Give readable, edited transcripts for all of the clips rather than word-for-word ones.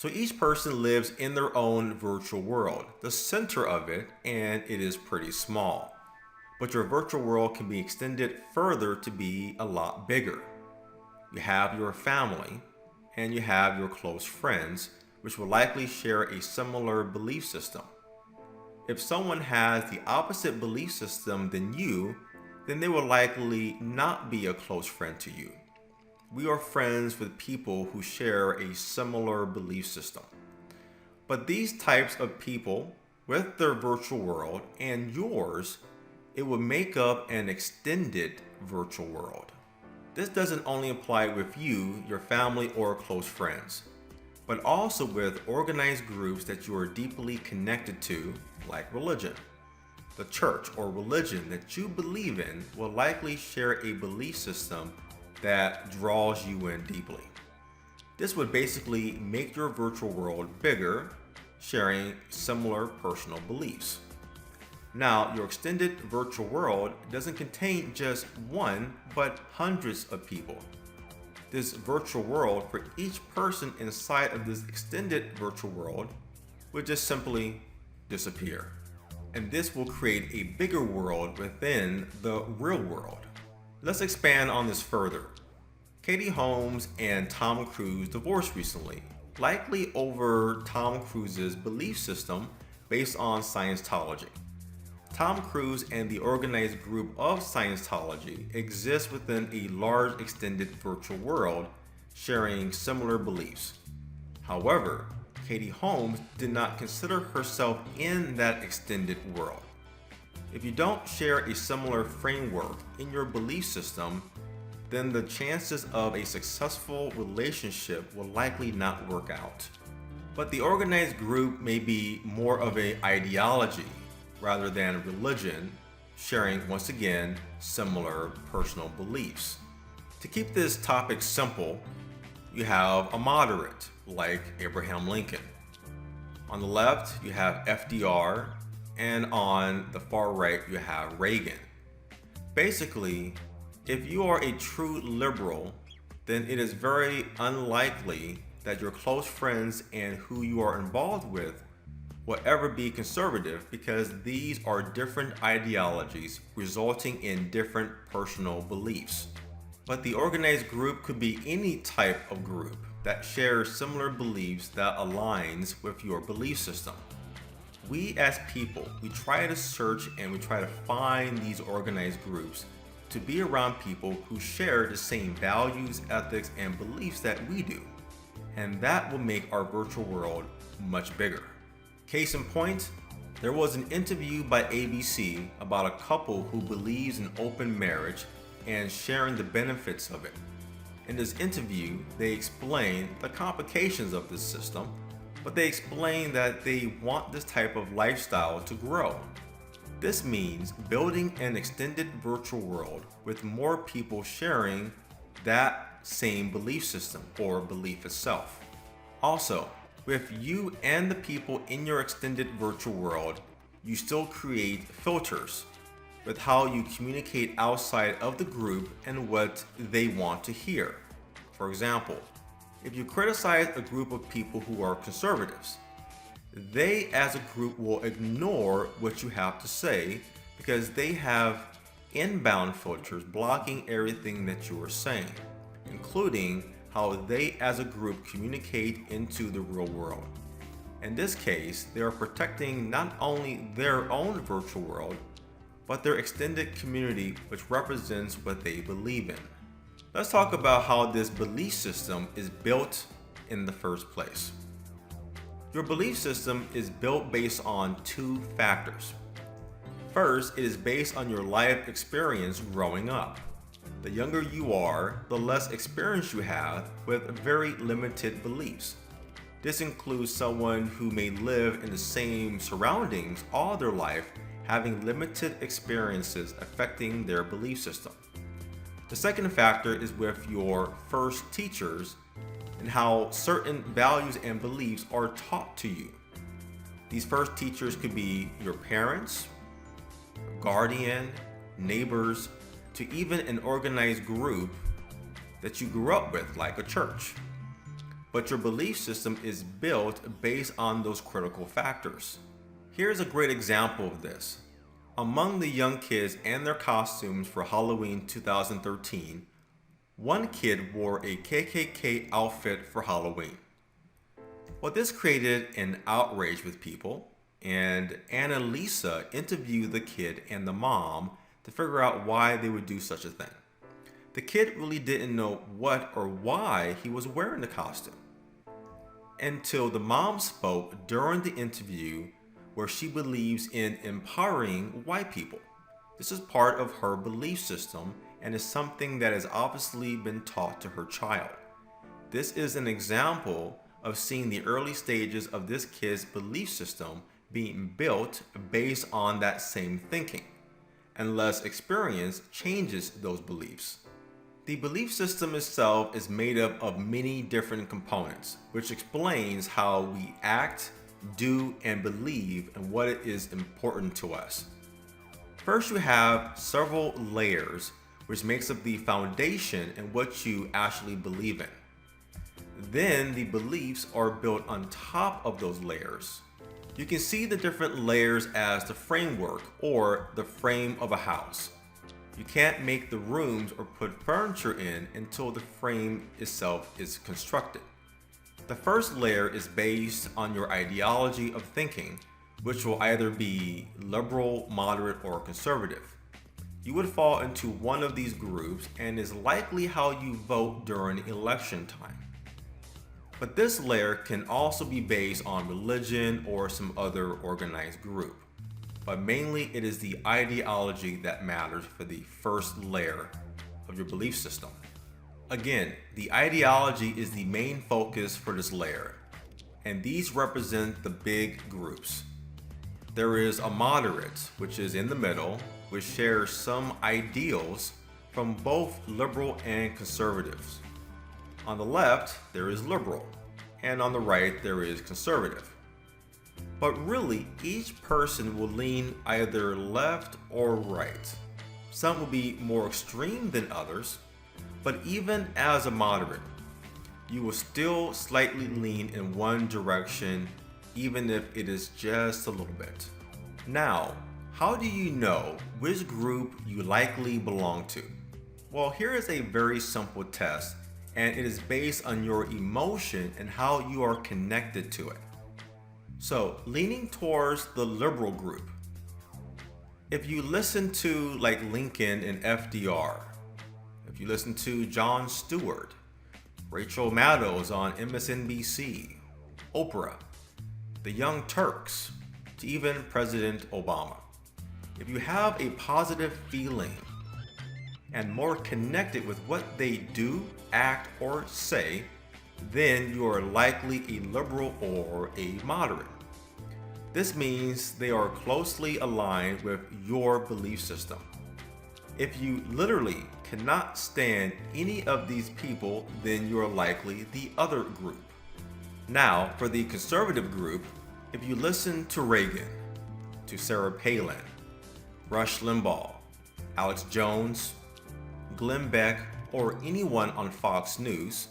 So each person lives in their own virtual world, the center of it, and it is pretty small. But your virtual world can be extended further to be a lot bigger. You have your family, and you have your close friends, which will likely share a similar belief system. If someone has the opposite belief system than you, then they will likely not be a close friend to you. We are friends with people who share a similar belief system. But these types of people, with their virtual world and yours, it will make up an extended virtual world. This doesn't only apply with you, your family, or close friends, but also with organized groups that you are deeply connected to, like religion. The church or religion that you believe in will likely share a belief system that draws you in deeply. This would basically make your virtual world bigger, sharing similar personal beliefs. Now, your extended virtual world doesn't contain just one, but hundreds of people. This virtual world for each person inside of this extended virtual world would just simply disappear. And this will create a bigger world within the real world. Let's expand on this further. Katie Holmes and Tom Cruise divorced recently, likely over Tom Cruise's belief system based on Scientology. Tom Cruise and the organized group of Scientology exist within a large extended virtual world, sharing similar beliefs. However, Katie Holmes did not consider herself in that extended world. If you don't share a similar framework in your belief system, then the chances of a successful relationship will likely not work out. But the organized group may be more of an ideology rather than religion, sharing once again similar personal beliefs. To keep this topic simple, you have a moderate like Abraham Lincoln. On the left, you have FDR, and on the far right, you have Reagan. Basically, if you are a true liberal, then it is very unlikely that your close friends and who you are involved with will ever be conservative, because these are different ideologies resulting in different personal beliefs. But the organized group could be any type of group that shares similar beliefs that aligns with your belief system. We as people, we try to search and we try to find these organized groups to be around people who share the same values, ethics, and beliefs that we do. And that will make our virtual world much bigger. Case in point, there was an interview by ABC about a couple who believes in open marriage and sharing the benefits of it. In this interview, they explain the complications of this system, but they explain that they want this type of lifestyle to grow. This means building an extended virtual world with more people sharing that same belief system or belief itself. Also, with you and the people in your extended virtual world, you still create filters with how you communicate outside of the group and what they want to hear. For example, if you criticize a group of people who are conservatives, they as a group will ignore what you have to say because they have inbound filters blocking everything that you are saying, including how they as a group communicate into the real world. In this case, they are protecting not only their own virtual world, but their extended community, which represents what they believe in. Let's talk about how this belief system is built in the first place. Your belief system is built based on two factors. First, it is based on your life experience growing up. The younger you are, the less experience you have with very limited beliefs. This includes someone who may live in the same surroundings all their life, having limited experiences affecting their belief system. The second factor is with your first teachers and how certain values and beliefs are taught to you. These first teachers could be your parents, guardian, neighbors, to even an organized group that you grew up with, like a church. but your belief system is built based on those critical factors. Here's a great example of this. Among the young kids and their costumes for Halloween 2013, one kid wore a KKK outfit for Halloween. Well, this created an outrage with people, and Annalisa interviewed the kid and the mom to figure out why they would do such a thing. The kid really didn't know what or why he was wearing the costume, until the mom spoke during the interview where she believes in empowering white people. This is part of her belief system and is something that has obviously been taught to her child. This is an example of seeing the early stages of this kid's belief system being built based on that same thinking, unless experience changes those beliefs. The belief system itself is made up of many different components, which explains how we act, do, and believe, and what it is important to us. First, you have several layers, which makes up the foundation and what you actually believe in. Then the beliefs are built on top of those layers. You can see the different layers as the framework or the frame of a house. You can't make the rooms or put furniture in until the frame itself is constructed. The first layer is based on your ideology of thinking, which will either be liberal, moderate, or conservative. You would fall into one of these groups and is likely how you vote during election time. But this layer can also be based on religion or some other organized group. But mainly it is the ideology that matters for the first layer of your belief system. Again, the ideology is the main focus for this layer, and these represent the big groups. There is a moderate, which is in the middle, which shares some ideals from both liberal and conservatives. On the left, there is liberal, and on the right, there is conservative. But really, each person will lean either left or right. Some will be more extreme than others, but even as a moderate, you will still slightly lean in one direction, even if it is just a little bit. Now, how do you know which group you likely belong to? Well, here is a very simple test, and it is based on your emotion and how you are connected to it. So, leaning towards the liberal group. If you listen to like Lincoln and FDR, if you listen to Jon Stewart, Rachel Maddow on MSNBC, Oprah, the Young Turks, to even President Obama. If you have a positive feeling and more connected with what they do, act, or say, then you are likely a liberal or a moderate. This means they are closely aligned with your belief system. If you literally cannot stand any of these people, then you are likely the other group. Now, for the conservative group, if you listen to Reagan, to Sarah Palin, Rush Limbaugh, Alex Jones, Glenn Beck, or anyone on Fox News,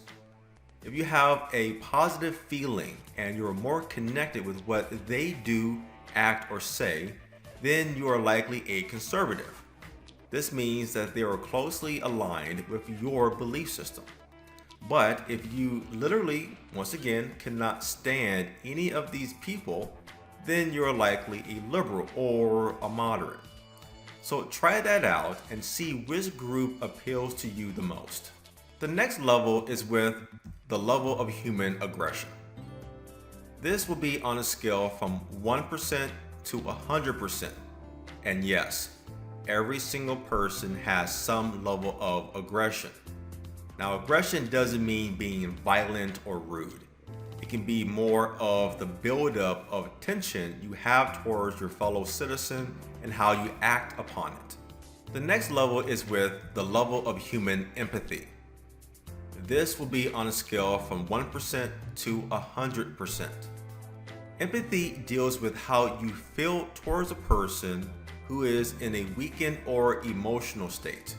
if you have a positive feeling and you're more connected with what they do, act, or say, then you are likely a conservative. This means that they are closely aligned with your belief system. But if you literally, once again, cannot stand any of these people, then you're likely a liberal or a moderate. So try that out and see which group appeals to you the most. The next level is with the level of human aggression. This will be on a scale from 1% to 100%. And yes, every single person has some level of aggression. Now, aggression doesn't mean being violent or rude. It can be more of the buildup of tension you have towards your fellow citizen and how you act upon it. The next level is with the level of human empathy. This will be on a scale from 1% to 100%. Empathy deals with how you feel towards a person who is in a weakened or emotional state,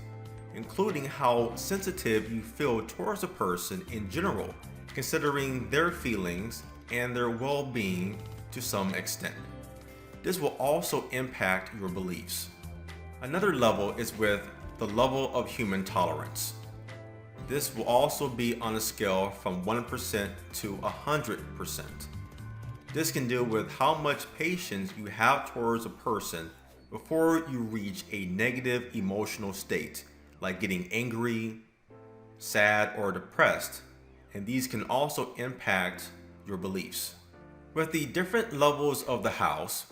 including how sensitive you feel towards a person in general considering their feelings and their well-being to some extent. This will also impact your beliefs. Another level is with the level of human tolerance. This will also be on a scale from 1% to 100%. This can deal with how much patience you have towards a person before you reach a negative emotional state, like getting angry, sad, or depressed, and these can also impact your beliefs. With the different levels of the house,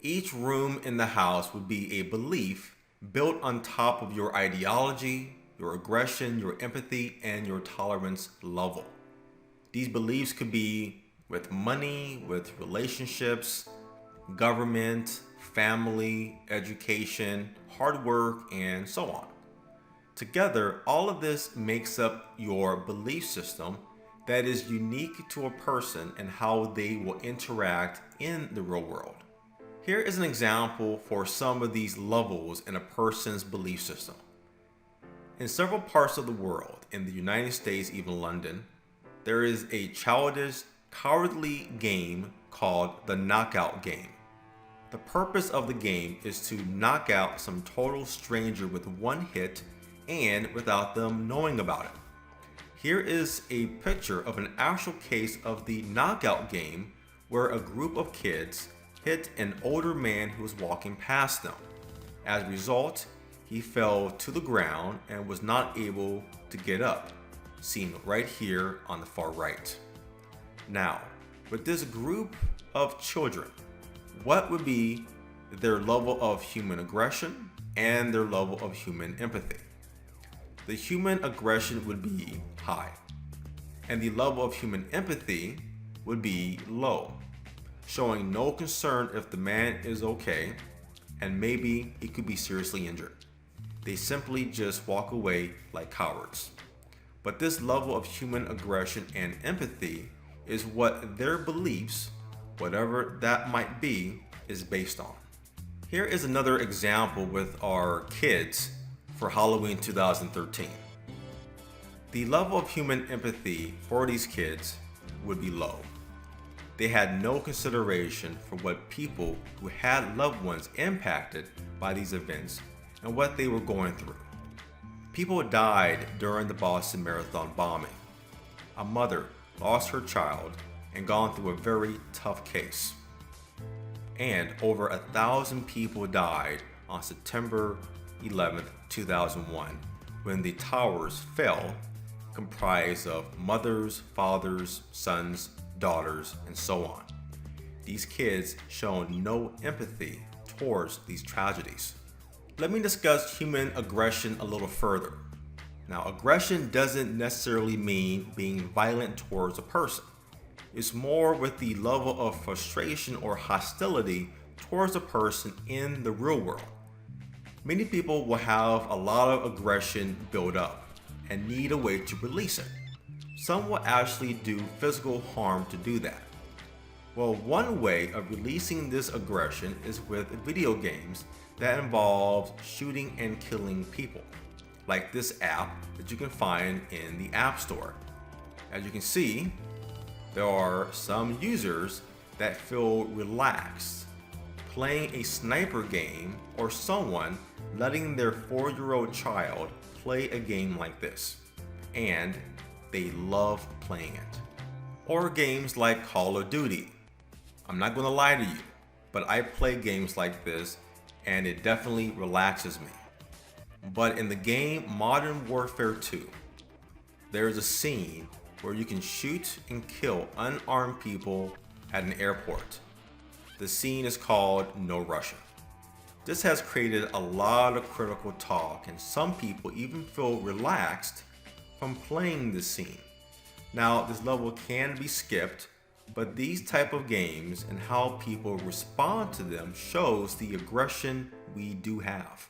each room in the house would be a belief built on top of your ideology, your aggression, your empathy, and your tolerance level. These beliefs could be with money, with relationships, government, family, education, hard work, and so on. Together, all of this makes up your belief system that is unique to a person and how they will interact in the real world. Here is an example for some of these levels in a person's belief system. In several parts of the world, in the United States, even London, there is a childish, cowardly game called the knockout game. The purpose of the game is to knock out some total stranger with one hit and without them knowing about it. Here is a picture of an actual case of the knockout game where a group of kids hit an older man who was walking past them. As a result, he fell to the ground and was not able to get up, seen right here on the far right. Now, with this group of children, what would be their level of human aggression and their level of human empathy? The human aggression would be high, and the level of human empathy would be low, showing no concern if the man is okay, and maybe he could be seriously injured. They simply just walk away like cowards. But this level of human aggression and empathy is what their beliefs, whatever that might be, is based on. Here is another example with our kids for Halloween 2013. The level of human empathy for these kids would be low. They had no consideration for what people who had loved ones impacted by these events and what they were going through. People died during the Boston Marathon bombing. A mother lost her child and gone through a very tough case. And over 1,000 people died on September 11th, 2001, when the towers fell, comprised of mothers, fathers, sons, daughters, and so on. These kids shown no empathy towards these tragedies. Let me discuss human aggression a little further. Now, aggression doesn't necessarily mean being violent towards a person. It's more with the level of frustration or hostility towards a person in the real world. Many people will have a lot of aggression build up and need a way to release it. Some will actually do physical harm to do that. Well, one way of releasing this aggression is with video games that involves shooting and killing people, like this app that you can find in the App Store. As you can see, there are some users that feel relaxed playing a sniper game, or someone letting their 4-year-old child play a game like this, and they love playing it. Or games like Call of Duty. I'm not gonna lie to you, but I play games like this and it definitely relaxes me. But in the game Modern Warfare 2, there's a scene where you can shoot and kill unarmed people at an airport. The scene is called No Russia. This has created a lot of critical talk, and some people even feel relaxed from playing this scene. Now, this level can be skipped, but these type of games and how people respond to them shows the aggression we do have.